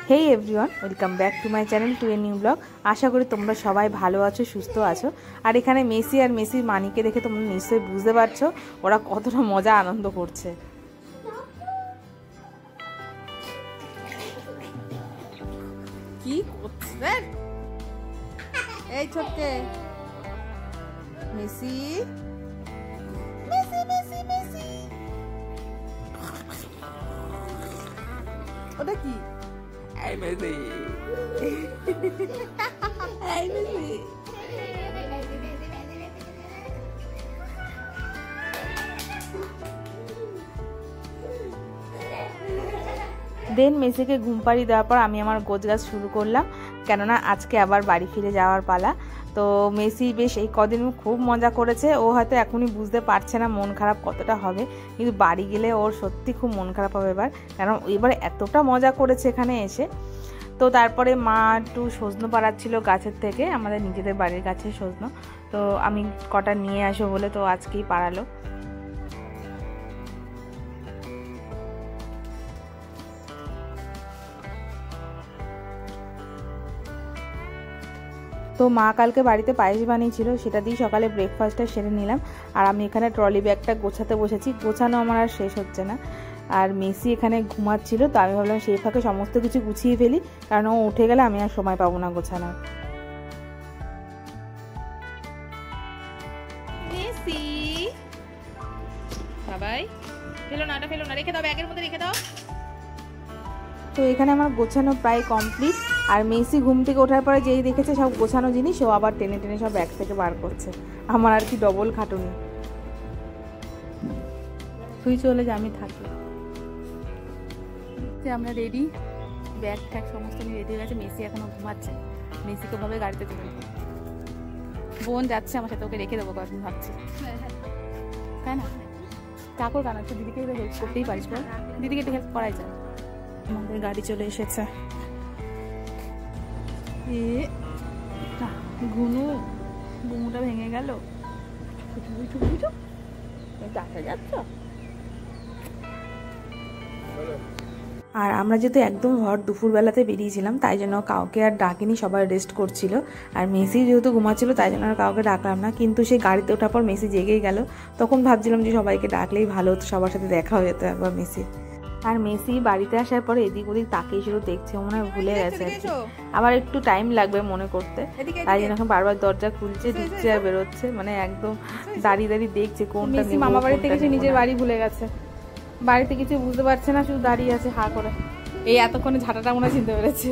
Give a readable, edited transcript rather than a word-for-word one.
Hey everyone, welcome back to my channel to a new blog. আশা করি তোমরা সবাই ভালো আছো, সুস্থ আছো। আর এখানে মেসি আর মেসির মানিকে দেখে তোমরা নিশ্চয়ই বুঝতে পারছো ওরা কতটা মজা আনন্দ করছে। কি করছে এই ছোটকে? মেসি মেসি মেসি মেসি, ওটা কি? Hey Messi. Hey Messi. দেন মেসিকে ঘুম পাড়িয়ে দেওয়ার পর আমি আমার গোছগাছ শুরু করলাম, কেননা আজকে আবার বাড়ি ফিরে যাওয়ার পালা। তো মেসি বেশ এই কদিন খুব মজা করেছে। ও হয়তো এখনই বুঝতে পারছে না মন খারাপ কতটা হবে, কিন্তু বাড়ি গেলে ওর সত্যি খুব মন খারাপ হবে এবার, কারণ এবার এতটা মজা করেছে এখানে এসে। তো তারপরে মা একটু সজনো পাড়াচ্ছিল গাছের থেকে, আমাদের নিজেদের বাড়ির গাছের সজনো। তো আমি কটা নিয়ে আসো বলে তো আজকেই পাড়ালো। তো মা কালকে বাড়িতে পায়েস বানিয়েছিল, সেটা দিয়ে সকালে ব্রেকফাস্টটা সেরে নিলাম। আর আমি এখানে ট্রলি ব্যাগটা গোছাতে বসেছি, গোছানো আমার আর শেষ হচ্ছে না। আর মেসি এখানে ঘুমাচ্ছিল, তো আমি ভাবলাম সেই ফাঁকে সমস্ত কিছু গুছিয়ে ফেলি, কারণ ও উঠে গেলে আমি আর সময় পাবো না গোছানোর। মেসি বাবাই, ফেলো না, এটা ফেলো না, রেখে দাও, ব্যাগের মধ্যে রেখে দাও। তো এখানে আমার গোছানো প্রায় কমপ্লিট। আর মেসি ঘুম থেকে ওঠার পরে যেই দেখেছে সব গোছানো জিনিস, ও আবার টেনে টেনে সব ব্যাগ থেকে বার করছে। আমার আর কি ডবল খাটুনি। তুই চলে যা, আমি থাকি। আমরা রেডি, ব্যাগ ট্যাগ সমস্ত নিয়ে রেডি হয়ে গেছে। মেসি এখনো ঘুমাচ্ছে, মেসিকে ভাবে গাড়িতে তুলে বোন যাচ্ছে আমার সাথে, ওকে রেখে দেবো কয়েকদিন ভাবছি, তাই না? কাকুর কানা তো দিদিকে হেল্প করতেই পারিস, বল দিদিকে একটু হেল্প করাই যায়। আমাদের গাড়ি চলে এসেছে। ঘুমুটা ভেঙে গেল। আর আমরা যেহেতু একদম ভর দুপুরবেলাতে বেরিয়েছিলাম, তাই জন্য কাউকে আর ডাকিনি, সবাই রেস্ট করছিল। আর মেসি যেহেতু ঘুমাচ্ছিল, তাই জন্য আর কাউকে ডাকলাম না। কিন্তু সে গাড়িতে ওঠার পর মেসি জেগেই গেল। তখন ভাবছিলাম যে সবাইকে ডাকলেই ভালো হতো, সবার সাথে দেখা হয়ে যেত একবার মেসি। আর মেসি বাড়িতে আসার পরে এদিক ওদিক তাকিয়ে শুধু দেখছে, মনে হয় ভুলে গেছে। আবার একটু টাইম লাগবে মনে করতে, তাই জন্য এখন বারবার দরজা খুলছে, ঢুকছে আর বেরোচ্ছে, মানে একদম দাঁড়িয়ে দাঁড়িয়ে দেখছে কোনটা। মেসি মামা বাড়ি থেকে সে নিজের বাড়ি ভুলে গেছে, বাড়িতে কিছু বুঝতে পারছে না, শুধু দাঁড়িয়ে আছে হা করে। এই এতক্ষণে ঝাঁটাটা মনে চিনতে পেরেছে।